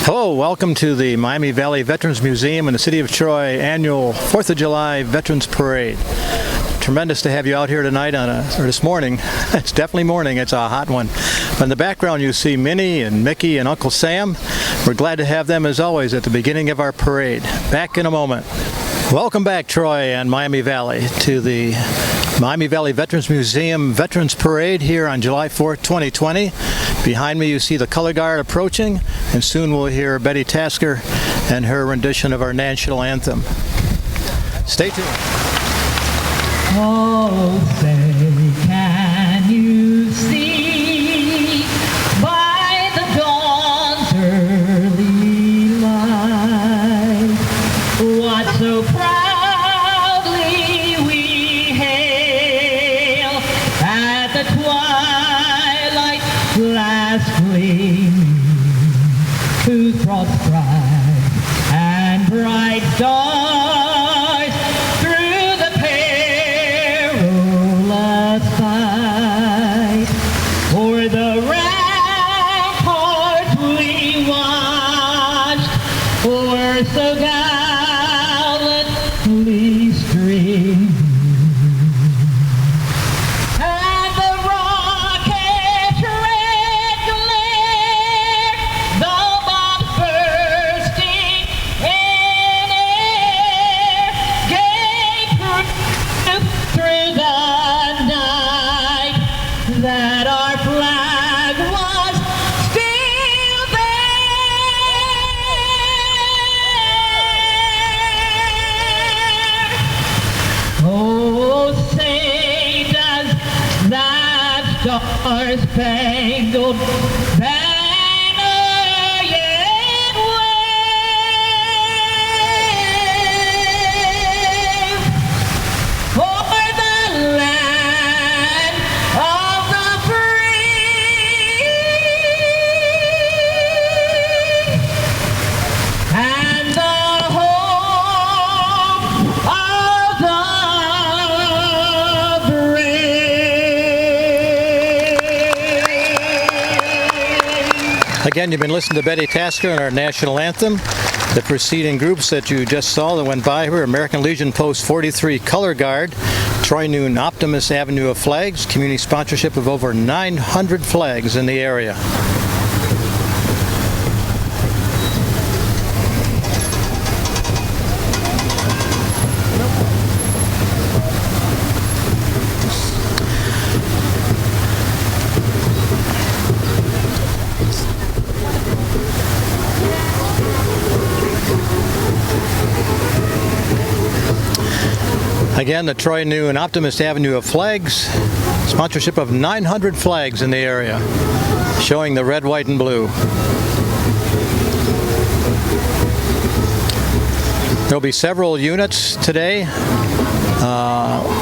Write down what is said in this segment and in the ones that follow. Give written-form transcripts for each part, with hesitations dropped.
Hello, welcome to the Miami Valley Veterans Museum in the City of Troy annual 4th of July Veterans Parade. Tremendous to have you out here tonight or this morning. It's definitely morning, it's a hot one. In the background you see Minnie and Mickey and Uncle Sam. We're glad to have them as always at the beginning of our parade. Back in a moment. Welcome back, Troy and Miami Valley, to the Miami Valley Veterans Museum Veterans Parade here on July 4th, 2020. Behind me you see the color guard approaching, and soon we'll hear Betty Tasker and her rendition of our national anthem. Stay tuned. Oh, say, can you see by the dawn's early light what so proudly we hail at the twilight's last gleaming, whose broad stripe and bright stars through the perilous fight o'er the ramparts we watched, o'er so gallantly streaming. And the rocket's red glare, the bombs bursting in air, gave proof through the night that our flag was still there. Oh, say does that star-spangled banner yet wave o'er the land of the free and the hope of the brave. Again, you've been listening to Betty Tasker and our national anthem. The preceding groups that you just saw that went by were American Legion Post 43 Color Guard, Troy Noon Optimus Avenue of Flags, community sponsorship of over 900 flags in the area. Again, the Troy New and Optimist Avenue of Flags, sponsorship of 900 flags in the area, showing the red, white, and blue. There'll be several units today.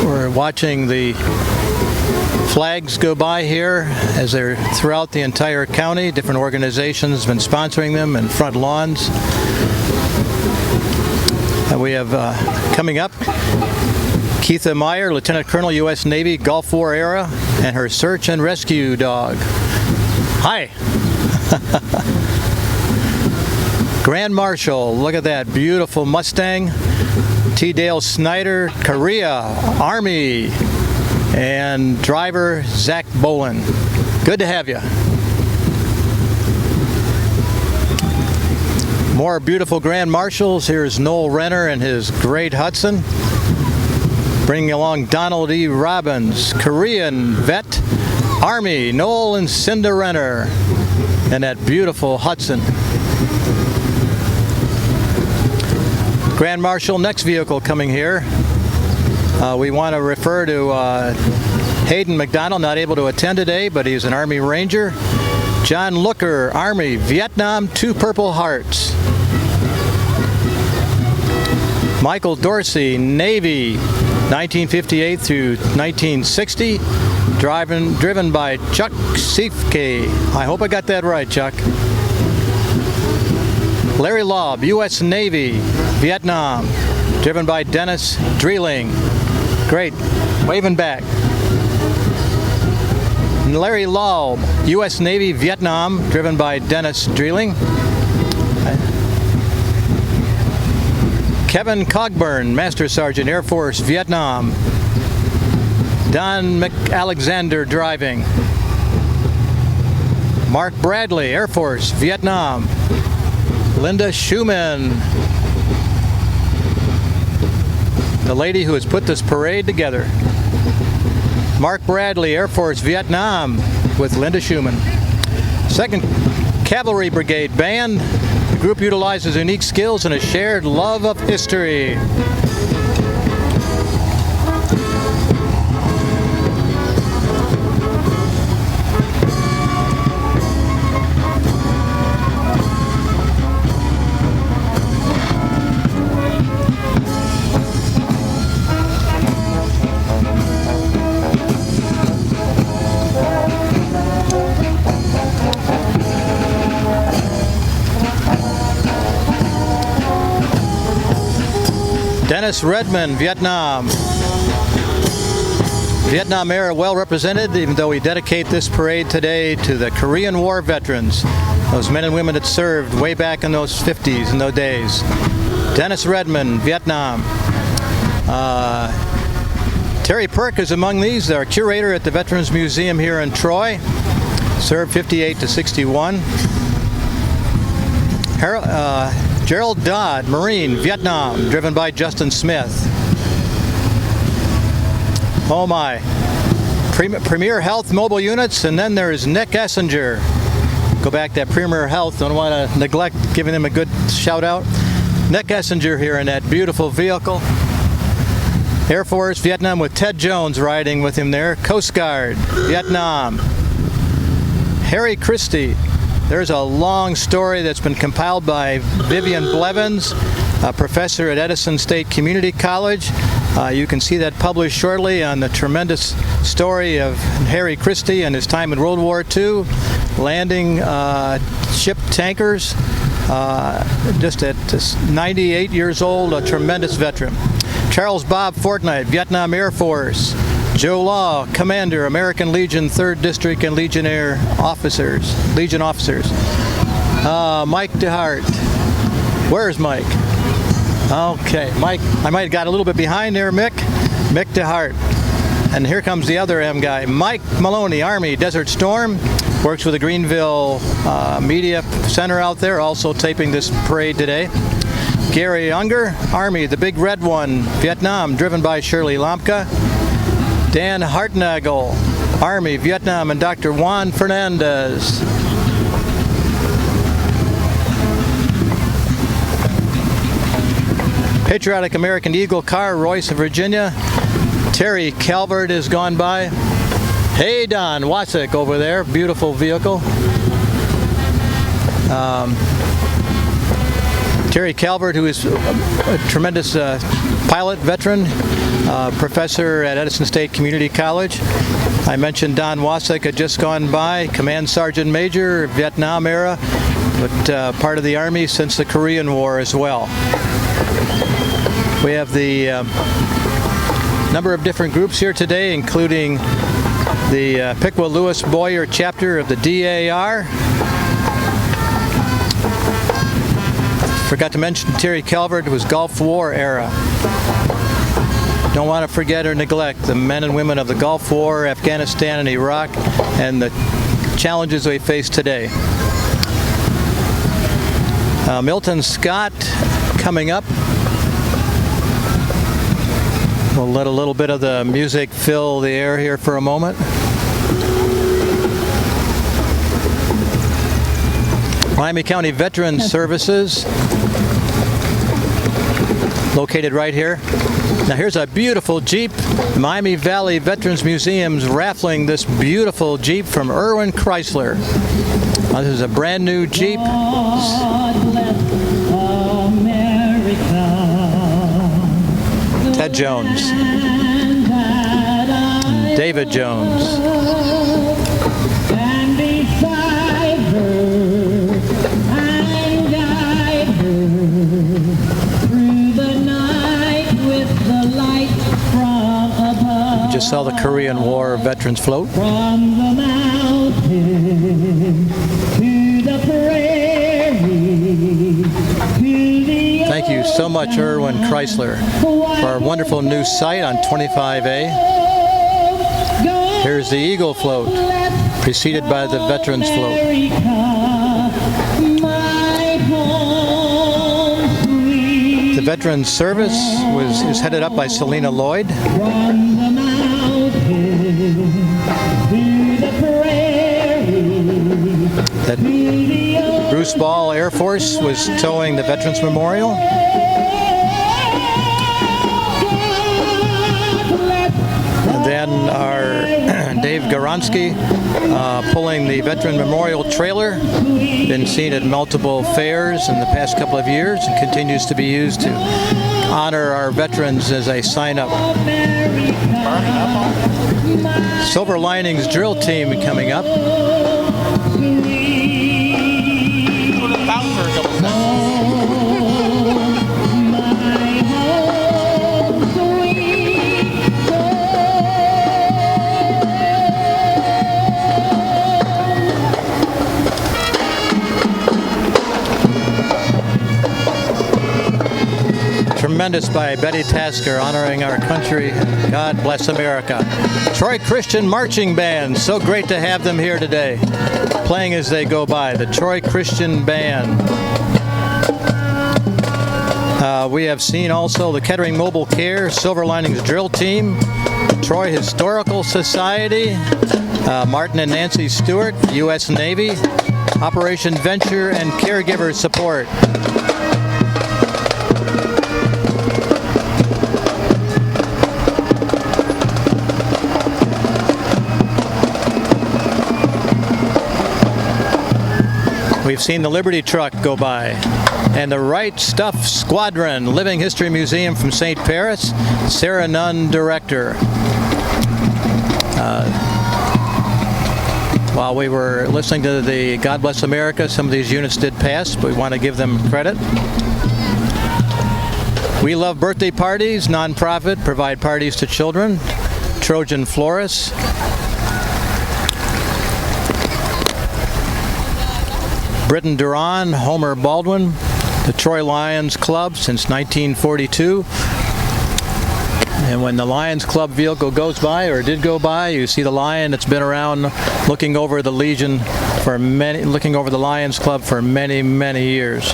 We're watching the flags go by here as they're throughout the entire county. Different organizations have been sponsoring them and front lawns. And we have coming up Keitha Meyer, Lieutenant Colonel, U.S. Navy, Gulf War era, and her search and rescue dog. Hi! Grand Marshal, look at that beautiful Mustang. T. Dale Snyder, Korea, Army, and driver Zach Bolin. Good to have you. More beautiful Grand Marshals. Here's Noel Renner and his great Hudson. Bringing along Donald E. Robbins, Korean vet, Army, Noel and Cinda Renner, and that beautiful Hudson. Grand Marshal, next vehicle coming here. We want to refer to Hayden Mcdonald, not able to attend today, but he's an Army Ranger. John Looker, Army, Vietnam, 2 Purple Hearts. Michael Dorsey, Navy, 1958 through 1960, driven by Chuck Siefke. I hope I got that right, Chuck. Larry Laub, U.S. Navy, Vietnam, driven by Dennis Dreeling. Great, waving back. Larry Laub, U.S. Navy, Vietnam, driven by Dennis Dreeling. Kevin Cogburn, Master Sergeant, Air Force, Vietnam. Don McAlexander, driving. Mark Bradley, Air Force, Vietnam. Linda Schumann, the lady who has put this parade together. Mark Bradley, Air Force, Vietnam, with Linda Schumann. 2nd Cavalry Brigade Band. The group utilizes unique skills and a shared love of history. Dennis Redmond, Vietnam. Vietnam era well represented, even though we dedicate this parade today to the Korean War veterans, those men and women that served way back in those 50s and those days. Dennis Redmond, Vietnam. Terry Perk is among these, our curator at the Veterans Museum here in Troy. Served 58 to 61. Gerald Dodd, Marine, Vietnam, driven by Justin Smith. Oh my. Premier Health mobile units, and then there's Nick Essinger. Go back to that Premier Health, don't want to neglect giving them a good shout out. Nick Essinger here in that beautiful vehicle. Air Force, Vietnam, with Ted Jones riding with him there. Coast Guard, Vietnam. Harry Christie. There's a long story that's been compiled by Vivian Blevins, a professor at Edison State Community College. You can see that published shortly on the tremendous story of Harry Christie and his time in World War II, landing ship tankers, just at 98 years old, a tremendous veteran. Charles Bob Fortnight, Vietnam Air Force. Joe Law, Commander, American Legion 3rd District and Legion officers. Mike DeHart. Where's Mike? Okay, Mike, I might have got a little bit behind there, Mick. Mick DeHart. And here comes the other M guy, Mike Maloney, Army, Desert Storm. Works with the Greenville Media Center out there, also taping this parade today. Gary Unger, Army, the Big Red One, Vietnam, driven by Shirley Lampka. Dan Hartnagel, Army, Vietnam, and Dr. Juan Fernandez. Patriotic American Eagle car, Royce of Virginia. Terry Calvert has gone by. Hey, Don Wasik over there, beautiful vehicle. Terry Calvert, who is a tremendous pilot veteran, professor at Edison State Community College. I mentioned Don Wasik had just gone by, Command Sergeant Major, Vietnam era, but part of the Army since the Korean War as well. We have the number of different groups here today, including the Piqua Lewis Boyer chapter of the DAR. Forgot to mention Terry Calvert was Gulf War era. Don't want to forget or neglect the men and women of the Gulf War, Afghanistan and Iraq, and the challenges we face today. Milton Scott coming up. We'll let a little bit of the music fill the air here for a moment. Miami County Veterans Services, located right here. Now here's a beautiful Jeep. Miami Valley Veterans Museum's raffling this beautiful Jeep from Irwin Chrysler. This is a brand new Jeep. Ted Jones. David Jones. Just saw the Korean War veterans float. From the mountain to the prairie, to the Thank you, you so much, Irwin Chrysler, for our wonderful new site on 25A. Here's the Eagle Float, preceded by the Veterans Float. The Veterans Service is headed up by Selena Lloyd. That Bruce Ball Air Force was towing the Veterans Memorial. And then our Dave Garonsky pulling the Veteran Memorial trailer. Been seen at multiple fairs in the past couple of years and continues to be used to honor our veterans as a sign-up. Silver Linings Drill Team coming up. Tremendous by Betty Tasker, honoring our country. God bless America. Troy Christian Marching Band. So great to have them here today, playing as they go by. The Troy Christian Band. We have seen also the Kettering Mobile Care, Silver Linings Drill Team, Troy Historical Society, Martin and Nancy Stewart, U.S. Navy, Operation Venture, and Caregiver Support. We've seen the Liberty Truck go by, and the Right Stuff Squadron, Living History Museum from St. Paris, Sarah Nunn, director. While we were listening to the God Bless America, some of these units did pass, but we want to give them credit. We Love Birthday Parties, nonprofit, provide parties to children. Trojan Florists. Britton Duran, Homer Baldwin, the Troy Lions Club since 1942. And when the Lions Club vehicle goes by, or did go by, you see the lion that's been around looking over the Lions Club for many, many years.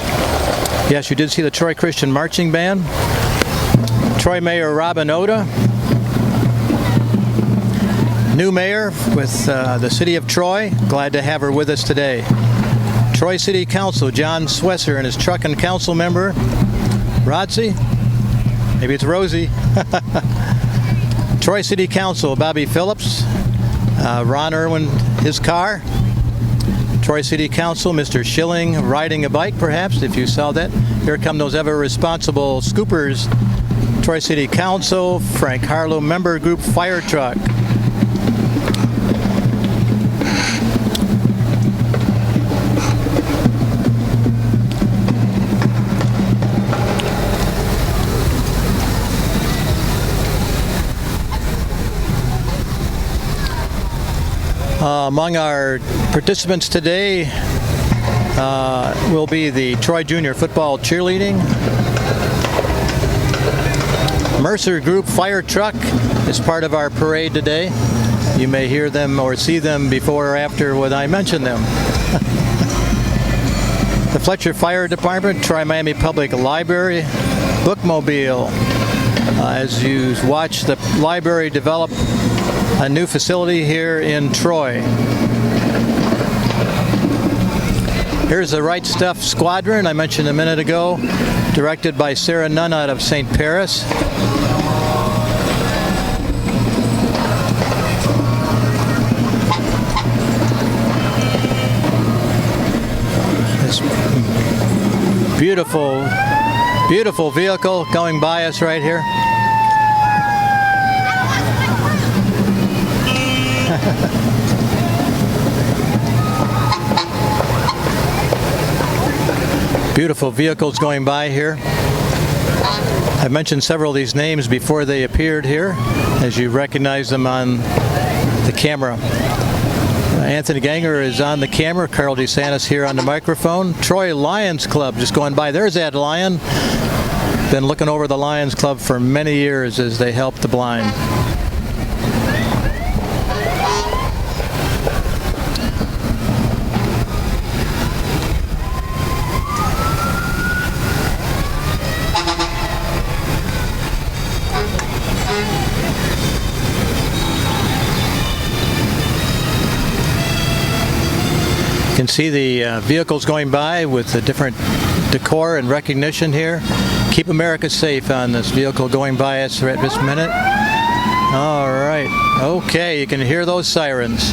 Yes, you did see the Troy Christian Marching Band. Troy Mayor Robin Oda. New mayor with the city of Troy. Glad to have her with us today. Troy City Council, John Swesser and his truck and council member, Rodsy. Maybe it's Rosie. Troy City Council, Bobby Phillips, Ron Irwin, his car. Troy City Council, Mr. Schilling, riding a bike, perhaps, if you saw that. Here come those ever-responsible scoopers. Troy City Council, Frank Harlow, member group fire truck. Among our participants today will be the Troy Junior Football Cheerleading. Mercer Group Fire Truck is part of our parade today. You may hear them or see them before or after when I mention them. The Fletcher Fire Department, Tri-Miami Public Library, Bookmobile. As you watch the library develop a new facility here in Troy. Here's the Right Stuff Squadron I mentioned a minute ago, directed by Sarah Nunn out of St. Paris. This beautiful, beautiful vehicle going by us right here. Beautiful vehicles going by here. I've mentioned several of these names before they appeared here, as you recognize them on the camera. Anthony Ganger is on the camera. Carl DeSantis here on the microphone. Troy Lions Club just going by. There's that lion. been looking over the Lions Club for many years as they help the blind. You can see the vehicles going by with the different decor and recognition here. Keep America safe on this vehicle going by us right this minute. All right. Okay, you can hear those sirens.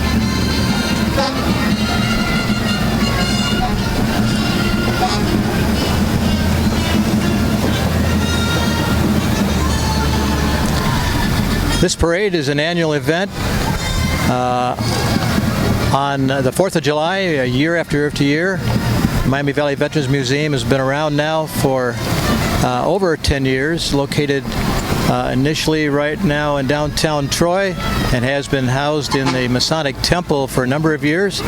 This parade is an annual event on the 4th of July, year after year. Miami Valley Veterans Museum has been around now for over 10 years, located initially right now in downtown Troy, and has been housed in the Masonic Temple for a number of years.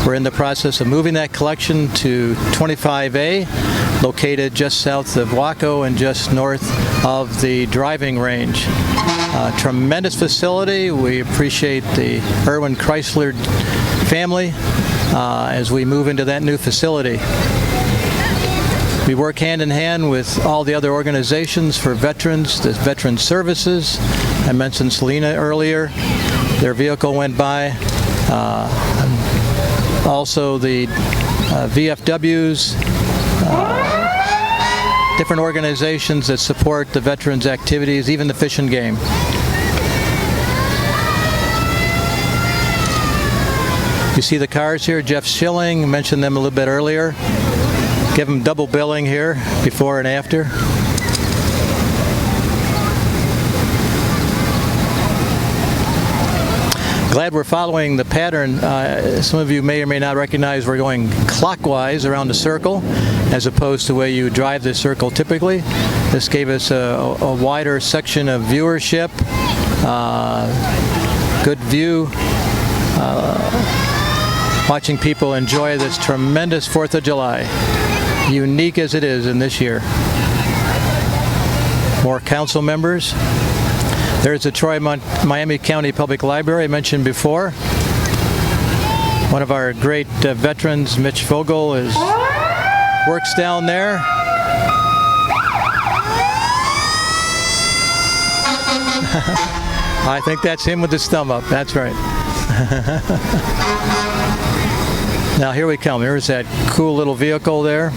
We're in the process of moving that collection to 25A, located just south of Waco and just north of the driving range. Tremendous facility. We appreciate the Irwin Chrysler family as we move into that new facility. We work hand in hand with all the other organizations for veterans, the Veteran Services. I mentioned Selena earlier. Their vehicle went by. Also the VFWs, different organizations that support the veterans' activities, even the Fish and Game. You see the cars here, Jeff Schilling, mentioned them a little bit earlier. Give them double billing here, before and after. Glad we're following the pattern. Some of you may or may not recognize we're going clockwise around the circle as opposed to where you drive the circle typically. This gave us a wider section of viewership, good view. Watching people enjoy this tremendous 4th of July, unique as it is in this year. More council members. There's the Troy Miami County Public Library I mentioned before. One of our great veterans, Mitch Vogel, works down there. I think that's him with his thumb up. That's right. Now here we come. Here's that cool little vehicle there.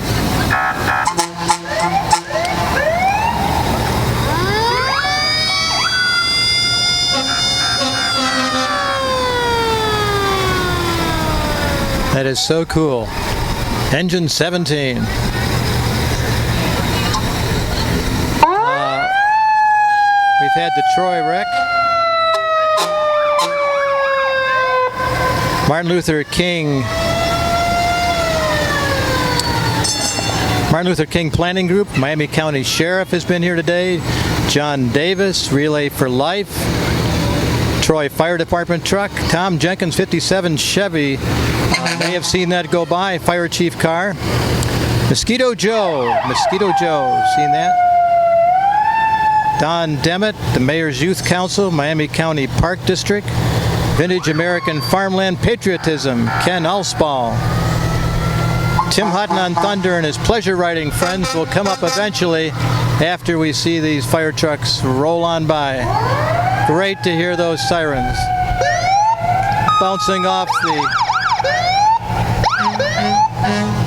That is so cool. Engine 17. We've had the Troy wreck. Martin Luther King Planning Group, Miami County Sheriff has been here today. John Davis, Relay for Life. Troy Fire Department truck. Tom Jenkins 57 Chevy. May have seen that go by. Fire Chief car. Mosquito Joe, seen that? Don Demet, the Mayor's Youth Council, Miami County Park District. Vintage American Farmland Patriotism, Ken Alsball. Tim Hutton on Thunder and his pleasure riding friends will come up eventually after we see these fire trucks roll on by. Great to hear those sirens bouncing off the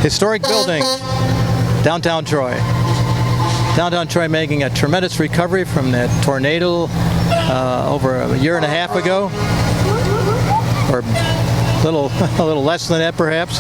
historic building, downtown Troy. Downtown Troy making a tremendous recovery from that tornado over a year and a half ago, or a little less than that perhaps.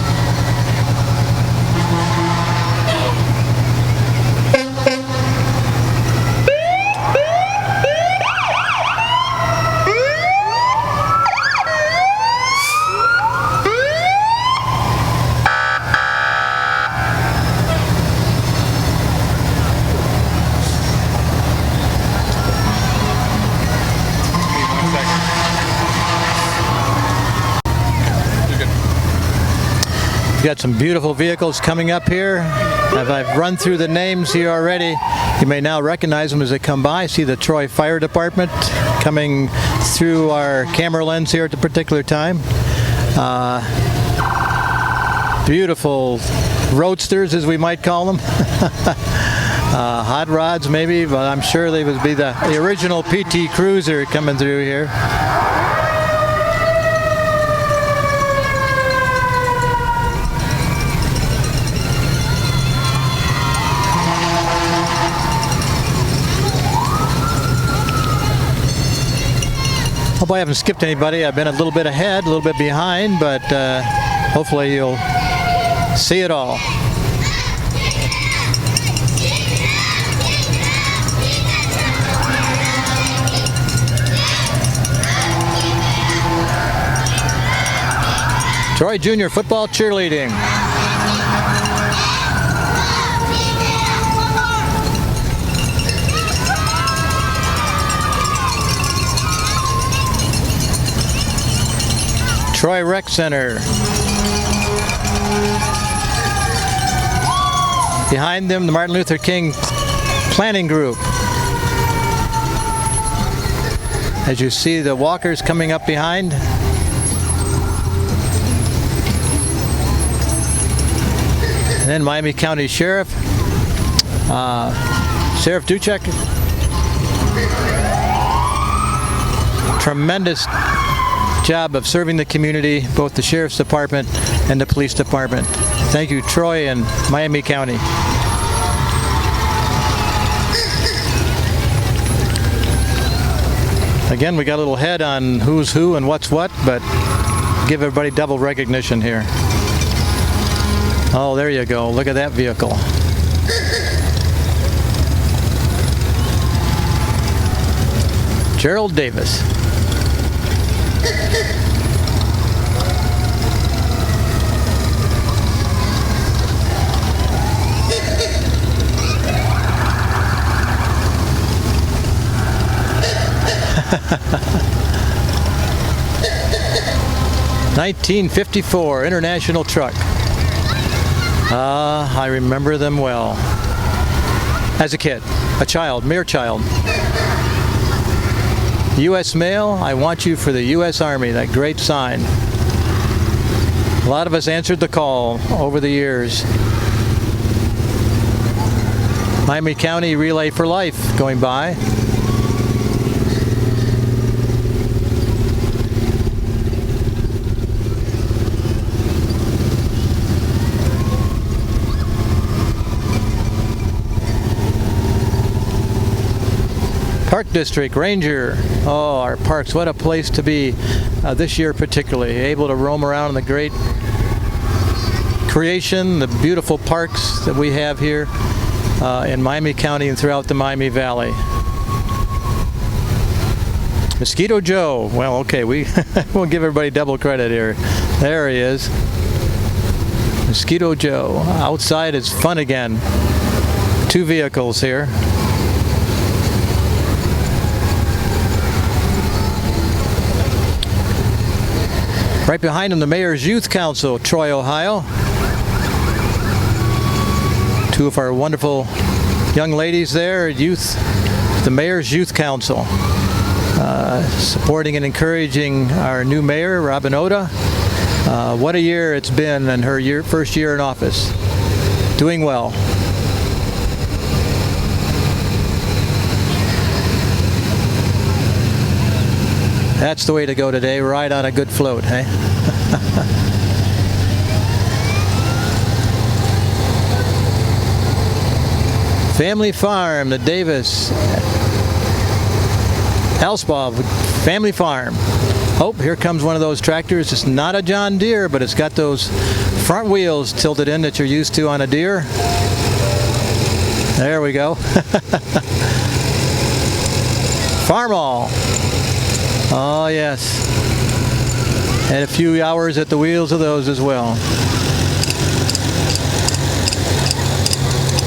We've got some beautiful vehicles coming up here. As I've run through the names here already, you may now recognize them as they come by. See the Troy Fire Department coming through our camera lens here at the particular time. Beautiful roadsters, as we might call them. Hot rods maybe, but I'm sure they would be the original PT Cruiser coming through here. Hope I haven't skipped anybody. I've been a little bit ahead, a little bit behind, but hopefully you'll see it all. Troy Junior football cheerleading. Troy Rec Center. Behind them, the Martin Luther King Planning Group. As you see the walkers coming up behind. And then Miami County Sheriff, Sheriff Duchek. Tremendous job of serving the community, both the Sheriff's Department and the Police Department. Thank you, Troy and Miami County. Again, we got a little head on who's who and what's what, but give everybody double recognition here. Oh, there you go. Look at that vehicle. Gerald Davis. (1954) International truck. I remember them well. As a kid, a child, mere child. U.S. Mail, I want you for the U.S. Army, that great sign. A lot of us answered the call over the years. Miami County Relay for Life going by. Park District Ranger. Oh, our parks, what a place to be this year particularly. Able to roam around in the great creation, the beautiful parks that we have here in Miami County and throughout the Miami Valley. Mosquito Joe. Well, okay, we'll give everybody double credit here. There he is. Mosquito Joe. Outside is fun again. Two vehicles here. Right behind him, the Mayor's Youth Council, Troy, Ohio. Two of our wonderful young ladies there, youth, the Mayor's Youth Council, supporting and encouraging our new mayor, Robin Oda. What a year it's been in her first year in office. Doing well. That's the way to go today, ride on a good float, hey? Family Farm, the Davis Alspaugh Family Farm. Oh, here comes one of those tractors. It's not a John Deere, but it's got those front wheels tilted in that you're used to on a Deere. There we go. Farmall. Oh, yes. Had a few hours at the wheels of those as well.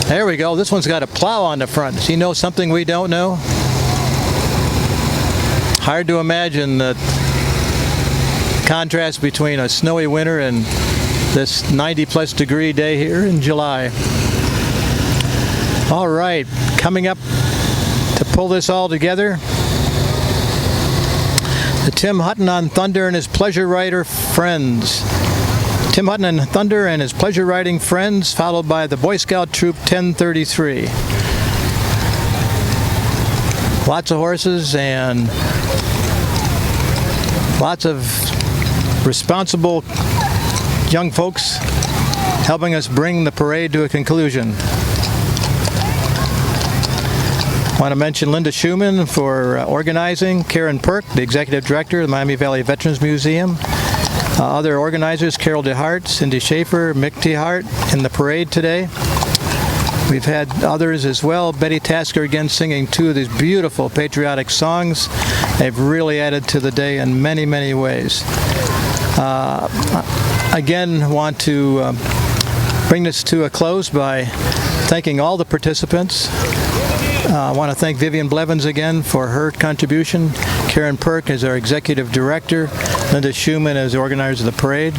There we go. This one's got a plow on the front. Does he know something we don't know? Hard to imagine the contrast between a snowy winter and this 90-plus degree day here in July. All right, coming up to pull this all together, the Tim Hutton on Thunder and his pleasure rider friends. Tim Hutton and Thunder and his pleasure riding friends, followed by the Boy Scout Troop 1033. Lots of horses and lots of responsible young folks helping us bring the parade to a conclusion. I want to mention Linda Schumann for organizing, Karen Perk, the executive director of the Miami Valley Veterans Museum, other organizers, Carol DeHart, Cindy Schaefer, Mick DeHart in the parade today. We've had others as well. Betty Tasker again singing two of these beautiful patriotic songs. They've really added to the day in many, many ways. Again, want to bring this to a close by thanking all the participants. I want to thank Vivian Blevins again for her contribution. Karen Perk is our executive director. Linda Schumann is the organizer of the parade.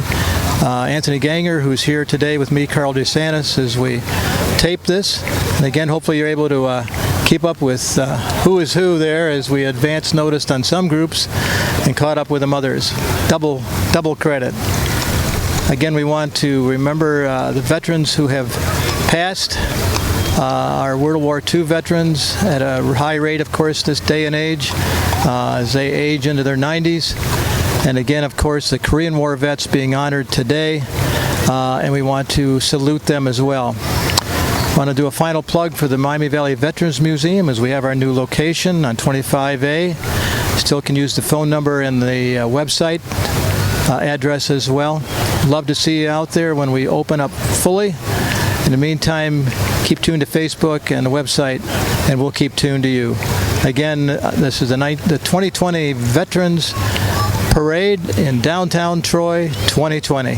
Anthony Ganger, who's here today with me, Carl DeSantis, as we tape this. And again, hopefully you're able to keep up with who is who there as we advance noticed on some groups and caught up with them others. Double credit. Again, we want to remember the veterans who have passed. Our World War II veterans at a high rate, of course, this day and age, as they age into their 90s. And again, of course, the Korean War vets being honored today, and we want to salute them as well. I want to do a final plug for the Miami Valley Veterans Museum as we have our new location on 25A. Still can use the phone number and the website address as well. Love to see you out there when we open up fully. In the meantime, keep tuned to Facebook and the website, and we'll keep tuned to you. Again, this is the 2020 Veterans Parade in downtown Troy 2020.